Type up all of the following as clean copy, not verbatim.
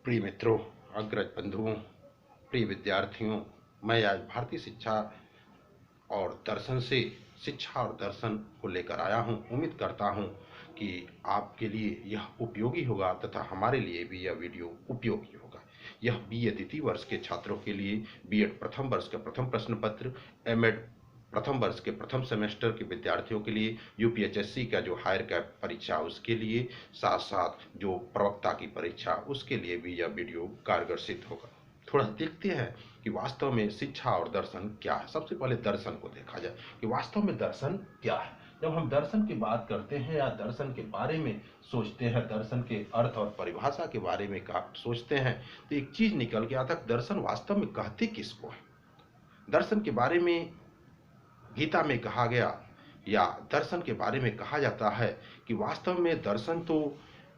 प्रिय मित्रों, अग्रज बंधुओं, प्रिय विद्यार्थियों, मैं आज भारतीय शिक्षा और दर्शन को लेकर आया हूं। उम्मीद करता हूं कि आपके लिए यह उपयोगी होगा तथा हमारे लिए भी यह वीडियो उपयोगी होगा। यह बीए द्वितीय वर्ष के छात्रों के लिए, बीएड प्रथम वर्ष का प्रथम प्रश्न पत्र, एमएड प्रथम वर्ष के प्रथम सेमेस्टर के विद्यार्थियों के लिए, यूपीएचएससी का जो हायर कैप परीक्षा उसके लिए, साथ साथ जो प्रवक्ता की परीक्षा उसके लिए भी यह वीडियो कारगर सिद्ध होगा। थोड़ा देखते हैं कि वास्तव में शिक्षा और दर्शन क्या है। सबसे पहले दर्शन को देखा जाए कि वास्तव में दर्शन क्या है। जब हम दर्शन की बात करते हैं या दर्शन के बारे में सोचते हैं, दर्शन के अर्थ और परिभाषा के बारे में सोचते हैं, तो एक चीज निकल के आता है, दर्शन वास्तव में कहते किसको है। दर्शन के बारे में गीता में कहा गया या दर्शन के बारे में कहा जाता है कि वास्तव में दर्शन तो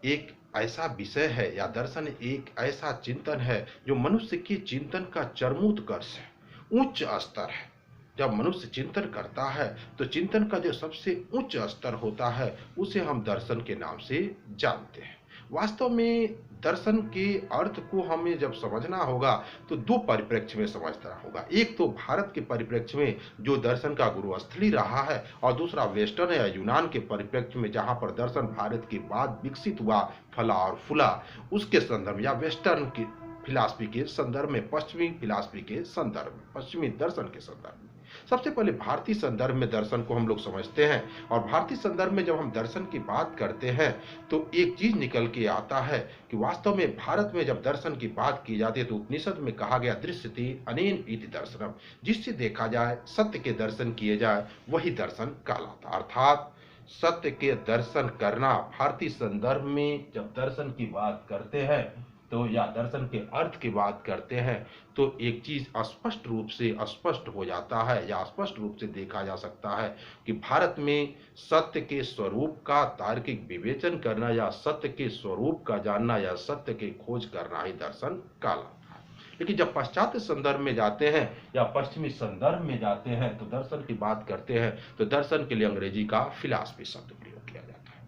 एक ऐसा विषय है या दर्शन एक ऐसा चिंतन है जो मनुष्य के चिंतन का चरमोत्कर्ष है, उच्च स्तर है। जब मनुष्य चिंतन करता है तो चिंतन का जो सबसे उच्च स्तर होता है उसे हम दर्शन के नाम से जानते हैं। वास्तव में दर्शन के अर्थ को हमें जब समझना होगा तो दो परिप्रेक्ष्य में समझना होगा। एक तो भारत के परिप्रेक्ष्य में जो दर्शन का गुरुस्थली रहा है, और दूसरा वेस्टर्न या यूनान के परिप्रेक्ष्य में जहां पर दर्शन भारत के बाद विकसित हुआ, फला और फूला, उसके संदर्भ या वेस्टर्न की फिलॉसफी के संदर्भ में, पश्चिमी फिलॉसफी के संदर्भ में, पश्चिमी दर्शन के संदर्भ में। सबसे पहले भारतीय संदर्भ में दर्शन को हम लोग समझते हैं, और भारतीय संदर्भ में जब हम दर्शन की बात करते हैं तो एक चीज निकल के आता है कि वास्तव में भारत में जब दर्शन की बात की जाती है तो उपनिषद में कहा गया दृश्यते अनेन इति दर्शनम, जिससे देखा जाए, सत्य के दर्शन किए जाए, वही दर्शन कहलाता। अर्थात सत्य के दर्शन करना। भारतीय संदर्भ में जब दर्शन की बात करते हैं तो या दर्शन के अर्थ की बात करते हैं तो एक चीज स्पष्ट रूप से स्पष्ट हो जाता है या स्पष्ट रूप से देखा जा सकता है कि भारत में सत्य के स्वरूप का तार्किक विवेचन करना या सत्य के स्वरूप का जानना या सत्य की खोज करना ही दर्शन कहलाता है। लेकिन जब पाश्चात्य संदर्भ में जाते हैं या पश्चिमी संदर्भ में जाते हैं तो दर्शन की बात करते हैं तो दर्शन के लिए अंग्रेजी का फिलॉसफी शब्द प्रयोग किया जाता है।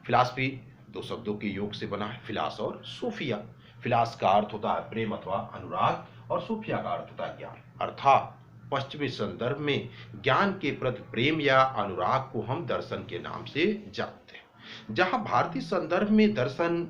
फिलॉसफी दो शब्दों के योग से बना है, फिलास और सूफिया। फिलास का अर्थ होता है प्रेम अथवा अनुराग, और सूफिया का अर्थ होता है ज्ञान। अर्थात पश्चिमी संदर्भ में ज्ञान के प्रति प्रेम या अनुराग को हम दर्शन के नाम से जानते हैं। जहां भारतीय संदर्भ में दर्शन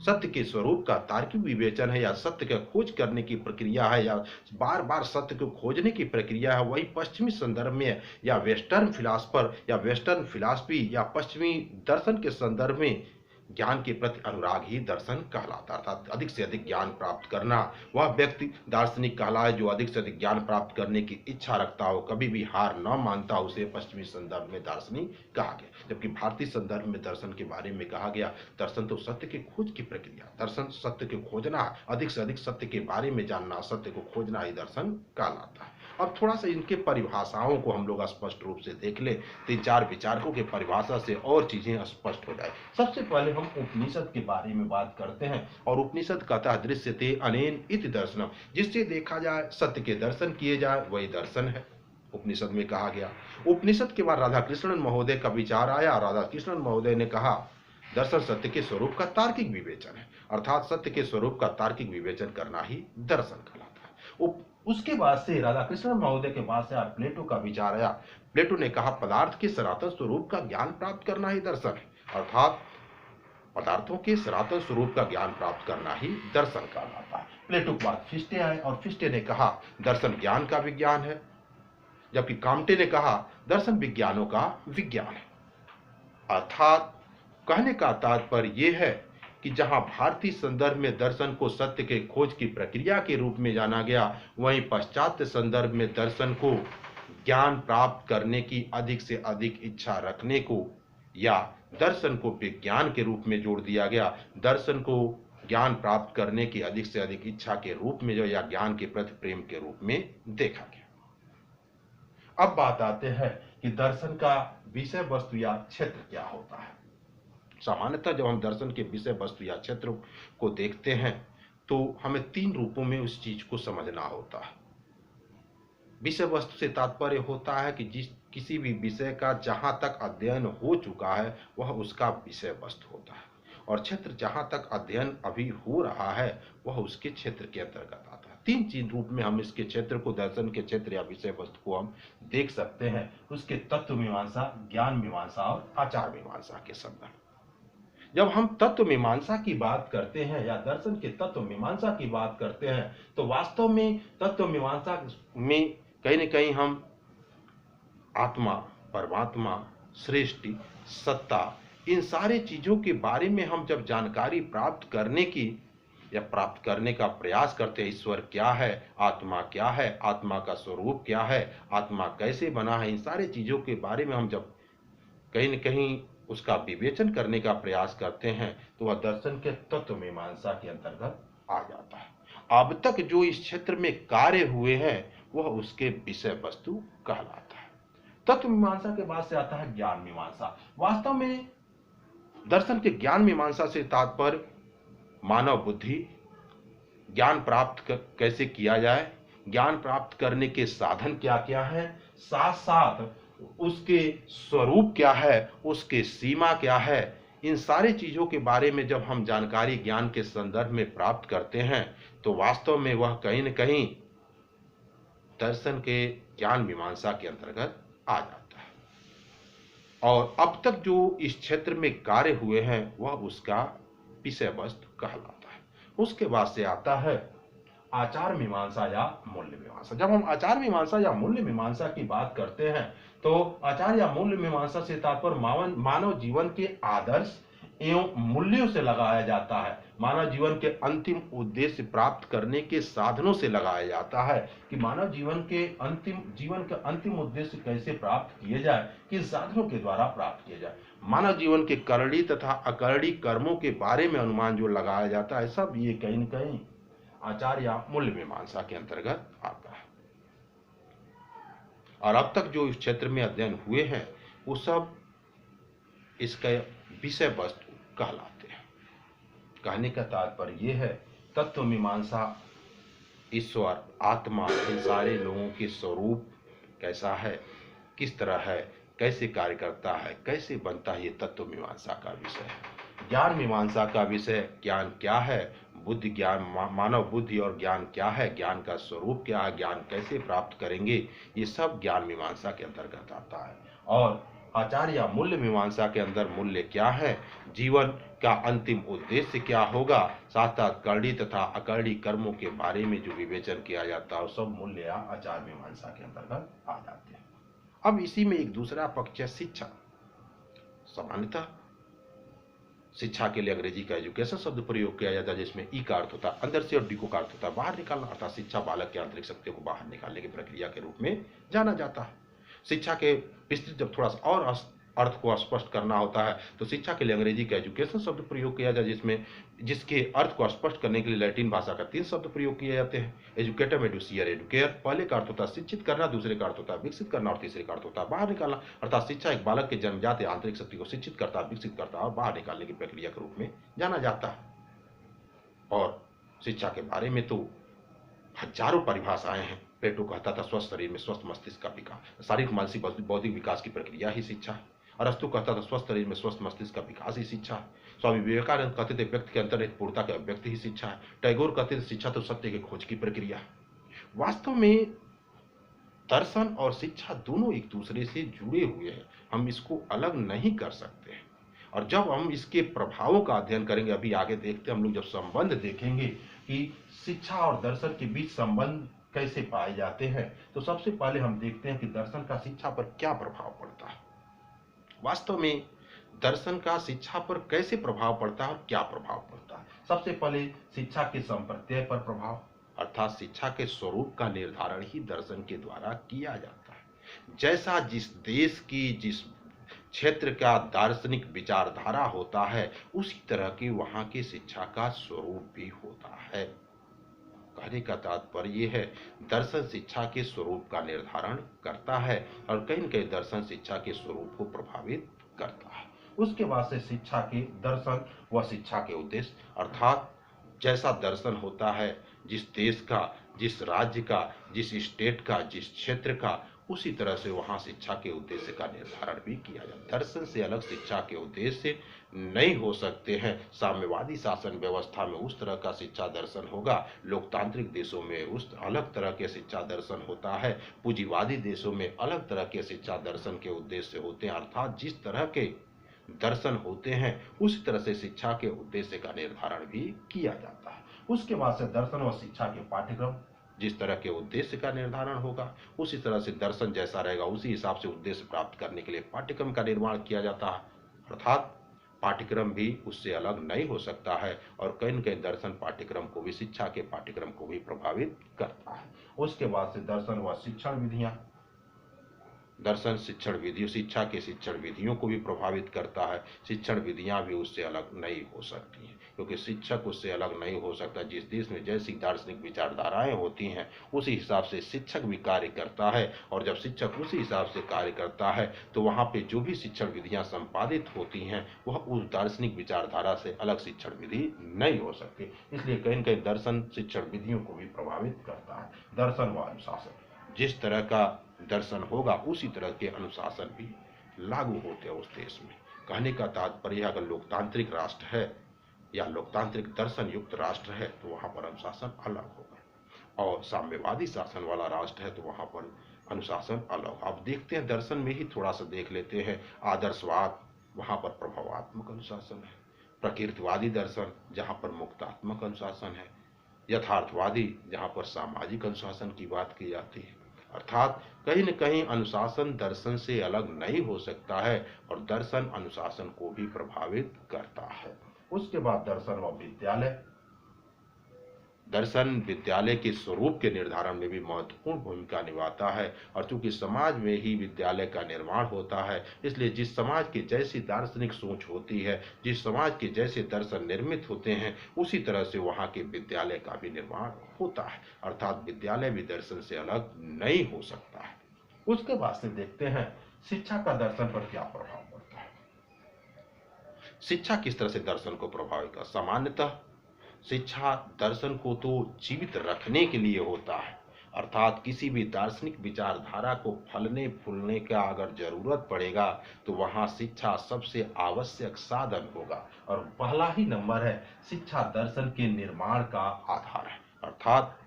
सत्य के स्वरूप का तार्किक विवेचन है या सत्य का खोज करने की प्रक्रिया है या बार बार सत्य को खोजने की प्रक्रिया है, वही पश्चिमी संदर्भ में या वेस्टर्न फिलासफर या वेस्टर्न फिलॉसफी या पश्चिमी दर्शन के संदर्भ में ज्ञान के प्रति अनुराग ही दर्शन कहलाता। अर्थात अधिक से अधिक ज्ञान प्राप्त करना, वह व्यक्ति दार्शनिक कहलाए जो अधिक से अधिक ज्ञान प्राप्त करने की इच्छा रखता हो, कभी भी हार न मानता, उसे पश्चिमी संदर्भ में दार्शनिक कहा गया। जबकि भारतीय संदर्भ में दर्शन के बारे में कहा गया दर्शन तो सत्य की खोज की प्रक्रिया, दर्शन सत्य को खोजना, अधिक से अधिक सत्य के बारे में जानना, सत्य को खोजना ही दर्शन कहलाता है। अब थोड़ा सा इनके परिभाषाओं को हम लोग स्पष्ट रूप से देख ले, तीन चार विचारकों के परिभाषा से और चीजें स्पष्ट हो जाए। सबसे पहले हम उपनिषद के बारे में बात करते हैं, और उपनिषद कहता है दृश्यते अनेन इति दर्शनम, जिससे देखा जाए, सत्य के दर्शन किए जाए, वही दर्शन है। उपनिषद में कहा गया। उपनिषद के बाद राधा कृष्णन महोदय का विचार आया। राधा कृष्णन महोदय ने कहा दर्शन सत्य के स्वरूप का तार्किक विवेचन है, अर्थात सत्य के स्वरूप का तार्किक विवेचन करना ही दर्शन कहलाता है। उसके बाद से राधा कृष्ण महोदय के बाद से प्लेटो का विचार आया। प्लेटो ने कहा पदार्थ के सनातन स्वरूप का ज्ञान प्राप्त करना ही दर्शन है, अर्थात पदार्थों के सनातन स्वरूप का ज्ञान प्राप्त करना ही दर्शन कहलाता है। प्लेटो के बाद फिस्टे आए, और फिस्टे ने कहा दर्शन ज्ञान का विज्ञान है, जबकि काम्टे ने कहा दर्शन विज्ञानों का विज्ञान है। अर्थात कहने का तात्पर्य यह है कि जहां भारतीय संदर्भ में दर्शन को सत्य के खोज की प्रक्रिया के रूप में जाना गया, वहीं पाश्चात्य संदर्भ में दर्शन को ज्ञान प्राप्त करने की अधिक से अधिक इच्छा रखने को या दर्शन को विज्ञान के रूप में जोड़ दिया गया। दर्शन को ज्ञान प्राप्त करने की अधिक से अधिक इच्छा के रूप में जो या ज्ञान के प्रति प्रेम के रूप में देखा गया। अब बात आते हैं कि दर्शन का विषय वस्तु या क्षेत्र क्या होता है। सामान्यतः जब हम दर्शन के विषय वस्तु या क्षेत्र को देखते हैं तो हमें तीन रूपों में उस चीज को समझना होता है। विषय वस्तु से तात्पर्य होता है कि जिस किसी भी विषय का जहां तक अध्ययन हो चुका है वह उसका विषय वस्तु होता है। और क्षेत्र जहां तक अध्ययन अभी हो रहा है वह उसके क्षेत्र के अंतर्गत आता है। तीन चीज रूप में हम इसके क्षेत्र को, दर्शन के क्षेत्र या विषय वस्तु को हम देख सकते हैं, उसके तत्व मीमांसा, ज्ञान मीमांसा और आचार मीमांसा के संदर्भ। जब हम तत्व मीमांसा की बात करते हैं या दर्शन के तत्व मीमांसा की बात करते हैं तो वास्तव में तत्व मीमांसा में कहीं न कहीं हम आत्मा, परमात्मा, सृष्टि, सत्ता, इन सारे चीजों के बारे में हम जब जानकारी प्राप्त करने की या प्राप्त करने का प्रयास करते हैं, ईश्वर क्या है, आत्मा क्या है, आत्मा का स्वरूप क्या है, आत्मा कैसे बना है, इन सारे चीजों के बारे में हम जब कहीं न कहीं उसका विवेचन करने का प्रयास करते हैं तो वह दर्शन के तत्व मीमांसा के अंतर्गत आ जाता है। अब तक जो इस क्षेत्र में कार्य हुए हैं वह उसके विषय वस्तु कहलाता है। तत्व मीमांसा के बाद से आता है ज्ञान मीमांसा। वास्तव में दर्शन के ज्ञान मीमांसा से तात्पर्य मानव बुद्धि, ज्ञान प्राप्त कैसे किया जाए, ज्ञान प्राप्त करने के साधन क्या क्या है, साथ साथ उसके स्वरूप क्या है, उसके सीमा क्या है, इन सारी चीजों के बारे में जब हम जानकारी ज्ञान के संदर्भ में प्राप्त करते हैं तो वास्तव में वह कहीं न कहीं दर्शन के ज्ञान मीमांसा के अंतर्गत आ जाता है। और अब तक जो इस क्षेत्र में कार्य हुए हैं वह उसका विषय वस्तु कहलाता है। उसके बाद से आता है आचार मीमांसा या मूल्य मीमांसा। जब हम आचार मीमांसा या मूल्य मीमांसा की बात करते हैं तो आचार या मूल्य मीमांसा से तात्पर्य मानव जीवन के आदर्श एवं मूल्यों से लगाया जाता है, मानव जीवन के अंतिम उद्देश्य प्राप्त करने के साधनों से लगाया जाता है कि मानव जीवन के अंतिम उद्देश्य कैसे प्राप्त किए जाए, किन साधनों के द्वारा प्राप्त किए जाए। मानव जीवन के करड़ी तथा अकरड़ी कर्मों के बारे में अनुमान जो लगाया जाता है, सब ये कहीं न कहीं आचार या मूल्य मीमांसा के अंतर्गत आता है। और अब तक जो इस क्षेत्र में अध्ययन हुए हैं वो सब इसका विषय वस्तु कहलाते हैं। कहने का तात्पर्य यह है तत्व मीमांसा ईश्वर, आत्मा, इन सारे लोगों के स्वरूप कैसा है, किस तरह है, कैसे कार्य करता है, कैसे बनता है, ये तत्व मीमांसा का विषय है। ज्ञान मीमांसा का विषय ज्ञान क्या है, बुद्धि ज्ञान, मानव बुद्धि और ज्ञान क्या है, ज्ञान का स्वरूप क्या है, ज्ञान कैसे प्राप्त करेंगे, ये सब ज्ञान मीमांसा के अंतर्गत आता है। और आचार या मूल्य मीमांसा के अंदर मूल्य क्या है, जीवन का अंतिम उद्देश्य क्या होगा, साथ साथ करड़ी तथा अकरड़ी कर्मों के बारे में जो विवेचन किया जाता है सब मूल्य या आचार मीमांसा के अंतर्गत आ जाते हैं। अब इसी में एक दूसरा पक्ष है शिक्षा। सामान्यतः शिक्षा के लिए अंग्रेजी का एजुकेशन शब्द प्रयोग किया जाता है जिसमें ई का अर्थ होता है अंदर से और डी का अर्थ होता है बाहर निकालना, अर्थात शिक्षा बालक के आंतरिक शक्तियों को बाहर निकालने की प्रक्रिया के रूप में जाना जाता है। शिक्षा के विस्तृत जब थोड़ा सा और अर्थ को स्पष्ट करना होता है तो शिक्षा के लिए अंग्रेजी का एजुकेशन शब्द प्रयोग किया जाए जिसके अर्थ को स्पष्ट करने के लिए लैटिन भाषा का 3 शब्द प्रयोग किए जाते हैं। एजुकेटम, एडुसियर, एडुकेयर। पहले का अर्थ होता है शिक्षित करना, दूसरे का अर्थ होता है विकसित करना और तीसरे का अर्थ होता है बाहर निकालना। अर्थात शिक्षा एक बालक के जन्मजात या आंतरिक शक्ति को शिक्षित करता है, विकसित करता है और बाहर निकालने की प्रक्रिया के रूप में जाना जाता है। और शिक्षा के बारे में तो हजारों परिभाषाएं हैं। प्लेटो कहता था स्वस्थ शरीर में स्वस्थ मस्तिष्क का विकास, शारीरिक मानसिक बौद्धिक विकास की प्रक्रिया ही शिक्षा है। अरस्तु कहता था स्वस्थ शरीर में स्वस्थ मस्तिष्क का विकास ही शिक्षा है। स्वामी विवेकानंद कहते थे व्यक्ति के अंतर्निहित पूर्णता की अभिव्यक्ति ही शिक्षा है। टैगोर कहते थे शिक्षा तो सत्य की खोज की प्रक्रिया है। वास्तव में दर्शन और शिक्षा दोनों एक दूसरे से जुड़े हुए हैं, हम इसको अलग नहीं कर सकते हैं। और जब हम इसके प्रभावों का अध्ययन करेंगे, अभी आगे देखते हैं हम लोग जब संबंध देखेंगे कि शिक्षा और दर्शन के बीच संबंध कैसे पाए जाते हैं, तो सबसे पहले हम देखते हैं कि दर्शन का शिक्षा पर क्या प्रभाव पड़ता है। वास्तव में दर्शन का शिक्षा पर कैसे प्रभाव पड़ता है और क्या प्रभाव पड़ता है। सबसे पहले शिक्षा के संप्रत्यय पर प्रभाव, अर्थात शिक्षा के स्वरूप का निर्धारण ही दर्शन के द्वारा किया जाता है। जैसा जिस देश की, जिस क्षेत्र का दार्शनिक विचारधारा होता है, उसी तरह की वहां की शिक्षा का स्वरूप भी होता है। कहने का तात्पर्य यह है दर्शन शिक्षा के स्वरूप का निर्धारण करता है और कहीं न कहीं दर्शन शिक्षा के स्वरूप को प्रभावित करता है। उसके बाद से शिक्षा के दर्शन व शिक्षा के उद्देश्य, अर्थात जैसा दर्शन होता है जिस देश का, जिस राज्य का, जिस स्टेट का, जिस क्षेत्र का, उसी तरह से वहां शिक्षा के उद्देश्य का निर्धारण भी किया जाता है। दर्शन से अलग शिक्षा के उद्देश्य नहीं हो सकते हैं। साम्यवादी शासन व्यवस्था में उस तरह का शिक्षा दर्शन होगा, लोकतांत्रिक देशों में उस अलग तरह के शिक्षा दर्शन होता है, पूंजीवादी देशों में अलग तरह के शिक्षा दर्शन के उद्देश्य होते हैं। अर्थात जिस तरह के दर्शन होते हैं उसी तरह से शिक्षा के उद्देश्य का निर्धारण भी किया जाता है। उसके बाद से दर्शन और शिक्षा के पाठ्यक्रम, जिस तरह के उद्देश्य का निर्धारण होगा उसी तरह से दर्शन जैसा रहेगा, उसी हिसाब से उद्देश्य प्राप्त करने के लिए पाठ्यक्रम का निर्माण किया जाता है। अर्थात पाठ्यक्रम भी उससे अलग नहीं हो सकता है और कहीं न कहीं दर्शन पाठ्यक्रम को भी, शिक्षा के पाठ्यक्रम को भी प्रभावित करता है। उसके बाद से दर्शन व शिक्षण विधियां, दर्शन शिक्षण विधियों, शिक्षा के शिक्षण विधियों को भी प्रभावित करता है। शिक्षण विधियां भी उससे अलग नहीं हो सकती हैं, क्योंकि शिक्षक उससे अलग नहीं हो सकता। जिस देश में जैसी दार्शनिक विचारधाराएं होती हैं उसी हिसाब से शिक्षक भी कार्य करता है, और जब शिक्षक उसी हिसाब से कार्य करता है तो वहाँ पे जो भी शिक्षण विधियां संपादित होती हैं वह उस दार्शनिक विचारधारा से अलग शिक्षण विधि नहीं हो सकती। इसलिए कहीं न कहीं दर्शन शिक्षण विधियों को भी प्रभावित करता है। दर्शन व अनुशासन, जिस तरह का दर्शन होगा उसी तरह के अनुशासन भी लागू होते हैं उस देश में। कहने का तात्पर्य, अगर लोकतांत्रिक राष्ट्र है या लोकतांत्रिक दर्शन युक्त राष्ट्र है तो वहां पर अनुशासन अलग होगा, और साम्यवादी शासन वाला राष्ट्र है तो वहां पर अनुशासन अलग। अब देखते हैं दर्शन में ही थोड़ा सा देख लेते हैं। आदर्शवाद, वहां पर प्रभावात्मक अनुशासन है। प्रकृतिवादी दर्शन, जहां पर मुक्तात्मक अनुशासन है। यथार्थवादी, जहां पर सामाजिक अनुशासन की बात की जाती है। अर्थात कहीं न कहीं अनुशासन दर्शन से अलग नहीं हो सकता है और दर्शन अनुशासन को भी प्रभावित करता है। उसके बाद दर्शन व विद्यालय, दर्शन विद्यालय के स्वरूप के निर्धारण में भी महत्वपूर्ण भूमिका निभाता है, और चूंकि समाज में ही विद्यालय का निर्माण होता है इसलिए जिस समाज की जैसी दार्शनिक सोच होती है, जिस समाज के जैसे दर्शन निर्मित होते हैं उसी तरह से वहाँ के विद्यालय का भी निर्माण होता है। अर्थात विद्यालय भी दर्शन से अलग नहीं हो सकता है। उसके बाद से देखते हैं शिक्षा का दर्शन पर क्या प्रभाव पड़ता है। शिक्षा किस तरह से दर्शन को प्रभावित कर, सामान्यतः शिक्षा दर्शन को तो जीवित रखने के लिए होता है। अर्थात किसी भी दार्शनिक विचारधारा को फलने फूलने का अगर जरूरत पड़ेगा तो वहां शिक्षा सबसे आवश्यक साधन होगा, और पहला ही नंबर है शिक्षा दर्शन के निर्माण का आधार है। अर्थात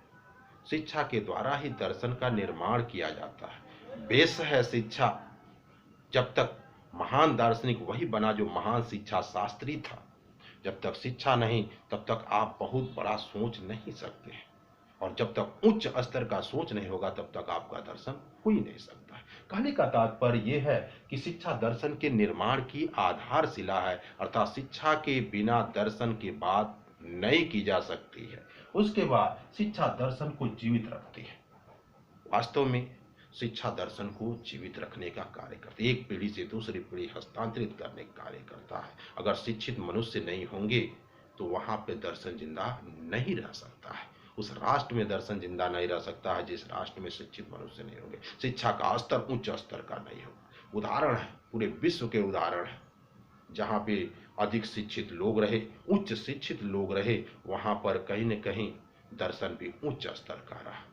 शिक्षा के द्वारा ही दर्शन का निर्माण किया जाता है। बेस है शिक्षा, जब तक महान दार्शनिक वही बना जो महान शिक्षा शास्त्री था। जब तक शिक्षा नहीं तब तक आप बहुत बड़ा सोच नहीं सकते हैं, और जब तक उच्च स्तर का सोच नहीं होगा तब तक आपका दर्शन हो ही नहीं सकता है। कहने का तात्पर्य यह है कि शिक्षा दर्शन के निर्माण की आधारशिला है, अर्थात शिक्षा के बिना दर्शन की बात नहीं की जा सकती है। उसके बाद शिक्षा दर्शन को जीवित रखती है। वास्तव में शिक्षा दर्शन को जीवित रखने का कार्य करती है, एक पीढ़ी से दूसरी पीढ़ी हस्तांतरित करने का कार्य करता है। अगर शिक्षित मनुष्य नहीं होंगे तो वहां पे दर्शन जिंदा नहीं रह सकता है। उस राष्ट्र में दर्शन जिंदा नहीं रह सकता है जिस राष्ट्र में शिक्षित मनुष्य नहीं होंगे, शिक्षा का स्तर उच्च स्तर का नहीं होगा। उदाहरण है, पूरे विश्व के उदाहरण है, जहाँ पे अधिक शिक्षित लोग रहे, उच्च शिक्षित लोग रहे, वहां पर कहीं न कहीं दर्शन भी उच्च स्तर का रहा।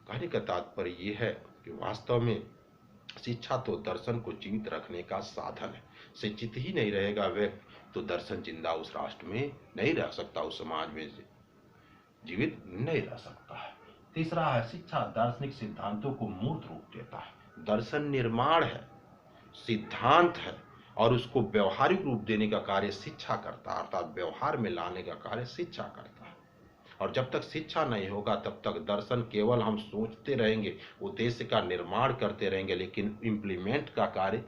कहने का तात्पर्य यह है कि वास्तव में शिक्षा तो दर्शन को जीवित रखने का साधन है। शिक्षित ही नहीं रहेगा व्यक्ति तो दर्शन जिंदा उस राष्ट्र में नहीं रह सकता, उस समाज में जीवित नहीं रह सकता है। तीसरा है शिक्षा दार्शनिक सिद्धांतों को मूर्त रूप देता है। दर्शन निर्माण है, सिद्धांत है, और उसको व्यवहारिक रूप देने का कार्य शिक्षा करता है, अर्थात व्यवहार में लाने का कार्य शिक्षा करता है। और जब तक शिक्षा नहीं होगा तब तक दर्शन केवल हम सोचते रहेंगे, उद्देश्य का निर्माण करते रहेंगे, लेकिन इम्प्लीमेंट का कार्य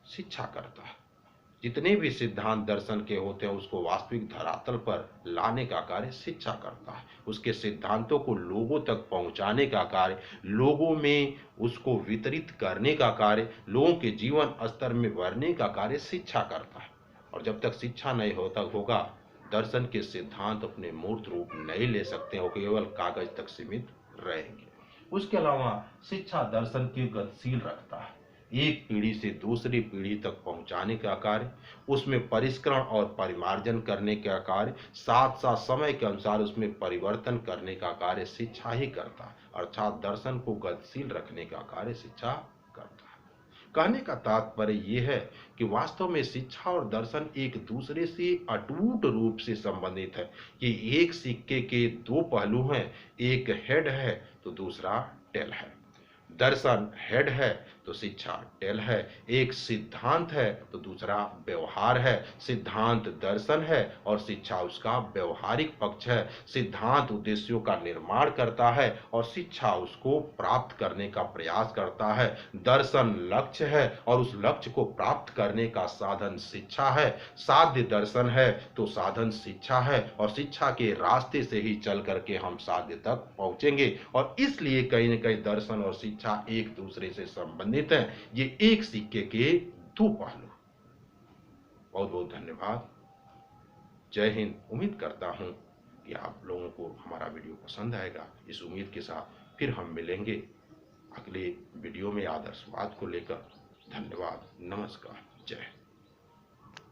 शिक्षा करता है। जितने भी सिद्धांत दर्शन के होते हैं उसको वास्तविक धरातल पर लाने का कार्य शिक्षा करता है। उसके सिद्धांतों को लोगों तक पहुंचाने का कार्य, लोगों में उसको वितरित करने का कार्य, लोगों के जीवन स्तर में बढ़ने का कार्य शिक्षा करता है। और जब तक शिक्षा नहीं होगा दर्शन के सिद्धांत अपने मूर्त रूप नहीं ले सकते हो, केवल कागज तक सीमित रहेंगे। उसके अलावा शिक्षा दर्शन को गतिशील रखता है, एक पीढ़ी से दूसरी पीढ़ी तक पहुंचाने का कार्य, उसमें परिष्करण और परिमार्जन करने का कार्य, साथ साथ समय के अनुसार उसमें परिवर्तन करने का कार्य शिक्षा ही करता है। अर्थात दर्शन को गतिशील रखने का कार्य शिक्षा करता है। कहने का तात्पर्य ये है कि वास्तव में शिक्षा और दर्शन एक दूसरे से अटूट रूप से संबंधित है। ये एक सिक्के के दो पहलू हैं, एक हेड है तो दूसरा टेल है। दर्शन हेड है तो शिक्षा टेल है। एक सिद्धांत है तो दूसरा व्यवहार है। सिद्धांत दर्शन है और शिक्षा उसका व्यवहारिक पक्ष है। सिद्धांत उद्देश्यों का निर्माण करता है और शिक्षा उसको प्राप्त करने का प्रयास करता है। दर्शन लक्ष्य है और उस लक्ष्य को प्राप्त करने का साधन शिक्षा है। साध्य दर्शन है तो साधन शिक्षा है और शिक्षा के रास्ते से ही चल करके हम साध्य तक पहुंचेंगे। और इसलिए कहीं न कहीं दर्शन और शिक्षा एक दूसरे से संबंधित हैं। ये एक सिक्के के दो पहलू। बहुत बहुत धन्यवाद। जय हिंद। उम्मीद करता हूं कि आप लोगों को हमारा वीडियो पसंद आएगा। इस उम्मीद के साथ फिर हम मिलेंगे अगले वीडियो में आदर्शवाद को लेकर। धन्यवाद। नमस्कार। जय हिंद।